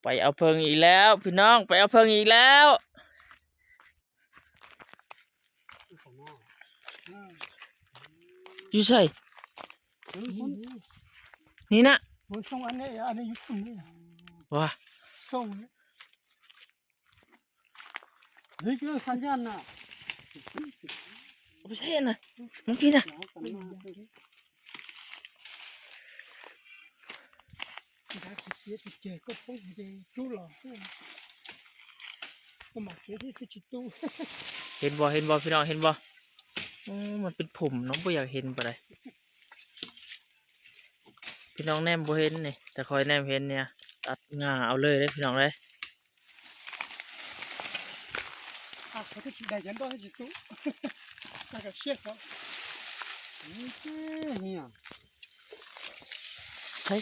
ไปเอาเพิงอีกแล้วพี่น้องไปเอาเพิงอีกแล้วอยู่ใช่นี่นะส่งอันนี้ยุคนี้ว้าส่งนี่คือสัญญาณนะไม่ใช่นะน้องพี่นะก็พวกเด็กจู้หล่อก็มาเจอที่สิจู้เห็นบ่พี่น้องเห็นบ่มันเป็นผมน้องบ่อยากเห็นปะเลยพี่น้องแนมบ่เห็นนี่แต่คอยแนมเห็นเนี่ยตัดงาเอาเลยได้พี่น้องเลยเขาจะได้ยันด้วยจิตุแล้วก็เชี่ยเขา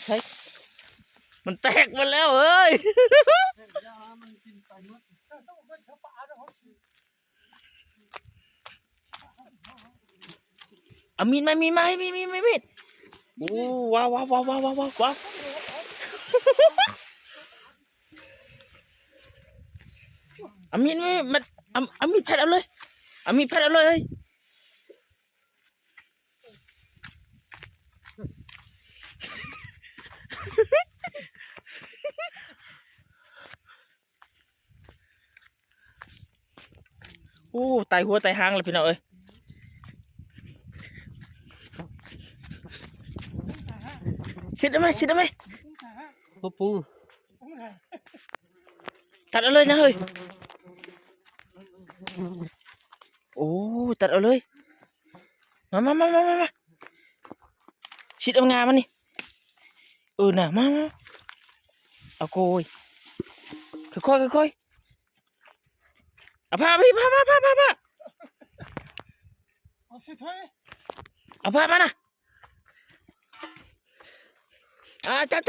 ใช่มันแตกมาแล้วเฮ้ยเอามีดมามีดโอ้ว้าวเอามีดมันเอามีดแผ่นเอาเลยเอามีดแผ่นเอาเลยโอ้ตายหัวตายหางเลยพี่น้องเอ้ยชิดได้ไหมปูตัดเอาเลยนะเฮ้ยโอ้ตัดเอาเลยมาชิดเอางามันนี่น่ะมาเอาโกยค่อยเอาผ้าพี่ผ้าเอาสิเถอะเอาผ้ามานะจับพ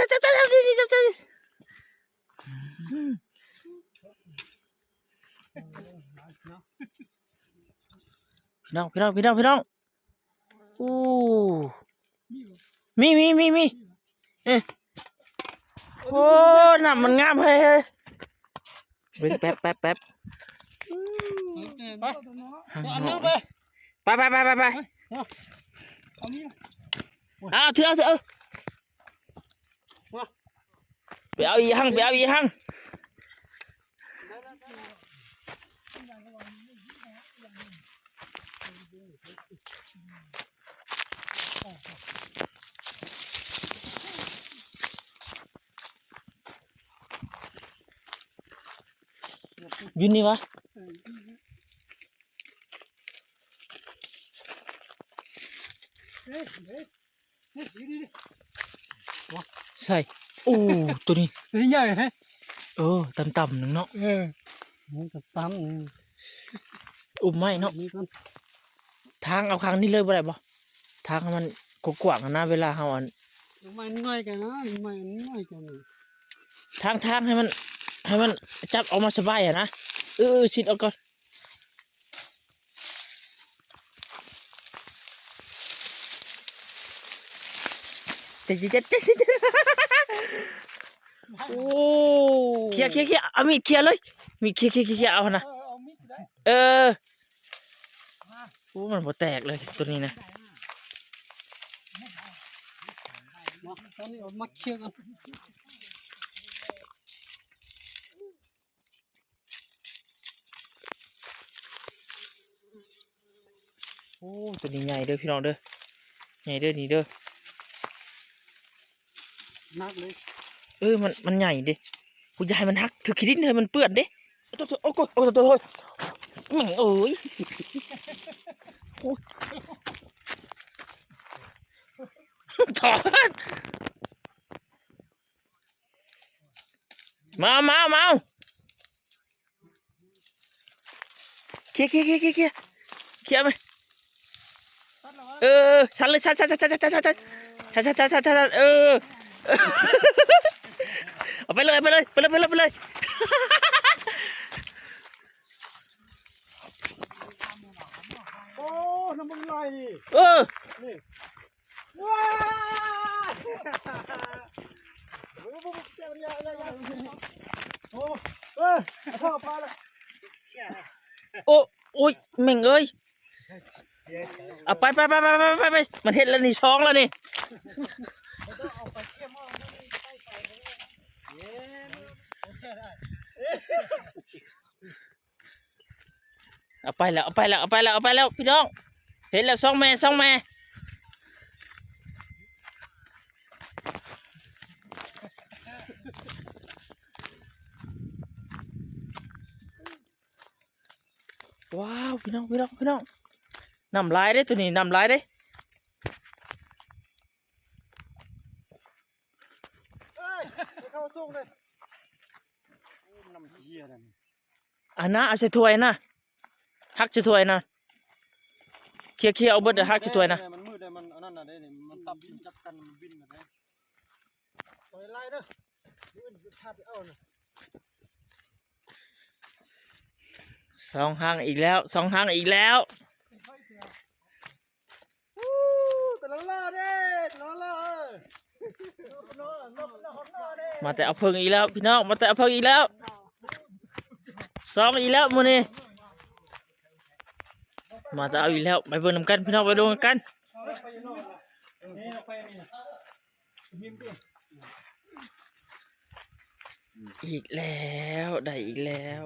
ี่น้องโอ้มีโอ้หนับมันงามเฮ้ยเว้ยแป๊บไปอันนึงไปเอาเถอะไปเอาอีหังยืนนี่วะใช่โอ้ตัวนี้ใหญ่ฮะต่ำหนึ่งเนาะมันจะตั้มไม่เนาะทางเอาครั้งนี้เลยบ่ได้บ่ทางมันกว้างนะเวลาเฮาอันไม่น้อยกันนะไม่น้อยกันทางให้มันจับออกมาสบายอ่ะนะชิดเอาก่อนเจ๊โอ้เคลียร์เอามีดเคลียร์เลยมีดเคลียร์เอานะโอ้มันบ่แตกเลยตัวนี้นะตอนนี้เอามาเคลียร์กันโอ้ตัวนี้ใหญ่เด้อพี่น้องเด้อใหญ่เด้อนี่เด้อนักเลยมันใหญ่ดิกูจะให้มันหักถือขี้ดินเลยมันเปื้อนดิโอ้ยแม่งเอ้ยถอดมาเคลียร์ไหมชันเลยชันเอาไปเลยโอ้น้ำมันไหลนี่ว้า เข้าปลาละ โอ้โอ้ยแม่งเอ้ยเอาไปมันเห็ดแล้วนี่ช้องแล้วนี่เอาไปแล้วพี่น้องเห็นแล้วสองแม่ว้าวพี่น้องน้ำลายได้ตัวนี้น้ำลายได้ เข้าส่งเลยน้ำเหี้ยนั่น อันน่ะเอาใส่ถ้วยนะฮักใส่ถ้วยนะเคลียร์เอาเบิดเดี๋ยวฮักใส่ถ้วยนะ มันมืดเลยมันอันนั้นน่ะได้เนี่ยมันตับจับกันมันบินมาได้ปล่อยไล่เด้อมืดพาไปเอาน่ะ สองหางอีกแล้วแต่ละล่าเด้แต่ละล่ามาแต่เอาเพิงอีกแล้วพี่น้องมาแต่เอาเพิงอีกแล้วสองอีกแล้วมื้อนี้มาแต่เอาอีกแล้วไปเบิ่งนำกันพี่น้องไปดูกันอีกแล้วได้อีกแล้ว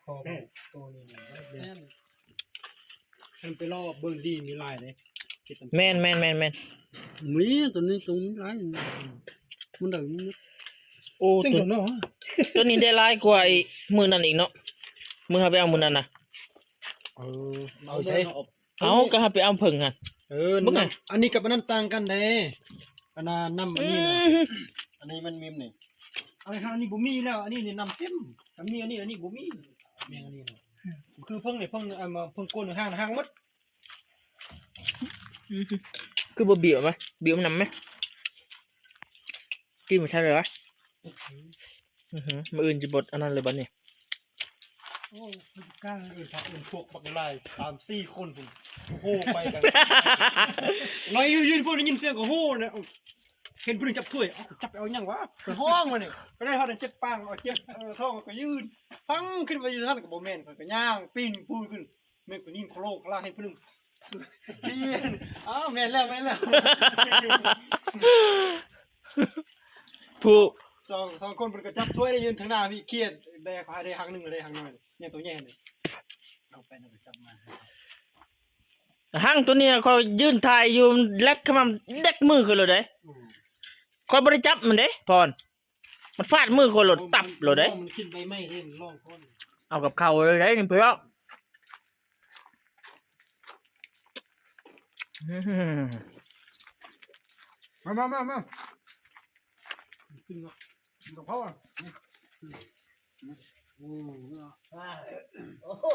คอตัวนี้มันไปล่อเบิ่งดีมีลายเลย แม่น มีตัวนี้ตรงนี้ลายมันเดิน โอ้ ซึ่ง ตัว เนาะ ตัวนี้ได้หลายกว่าไอ้มื้อนั้นอีกเนาะมื้อหาไปเอามื้อนั้นน่ะ เอาใช่ เอาก็หาไปเอาเพิงหั่น มึงไง อันนี้กับอันนั้นต่างกันเด้อันนั้นน้ำอันนี้นะอันนี้มันมีมนี่อันนี้บุมีแล้วอันนี้นี่น้ำเต็มอันนี้บุมีเมียงอันนี้นะคือเพิ่งเนี่ยเพิ่งมาเพิ่งก้นห้างมัด คือบ่เบี้ยวมั้ยเบี้ยวมันนำมั้ยกินบ่ทันเลยวะมื้ออื่นสิบดอันนั้นเลยบัดนี้ โอ้กล้าครับพวกบักลาย3-4 คนผมโหไปกันน้อยยืนพูดได้ยินเสียงก็โหนะเห็นผู้หญิงจับถ้วยจับเอาอย่างวะไปห้องมาเนี่ยก็ได้พอได้เจ็บปังเอาเจ็บท้องก็ยืนฟังขึ้นไปอยู่ท่านกับโบแมนก็ย่างปิ้งพูดขึ้นแม่งก็นิ่มโคลกลากให้ผู้หนึ่งเปลี่ยนอ้าวแม่นแล้ว ผู้ สองคนมันก็จับถ้วยได้ยืนทางหน้าพี่เครียดได้พายได้หักหนึ่งได้หักหน่อยเนี่ยตัวแย่เลยเอาไปเอาไปจับมา หั่งตัวเนี้ยเขายืนถ่ายอยู่แลกเข้ามาเด็กมือขึ้นเลยเด้คอยบ่ได้จับมันเด้พรมันฟาดมือคนหลดตับเลยเด้ มันขึ้นใบไม้เล่นล่องก้น เอากับเขาเลยเด้นี่เพื่อนมาขึ้นกับพ่อโอ้โห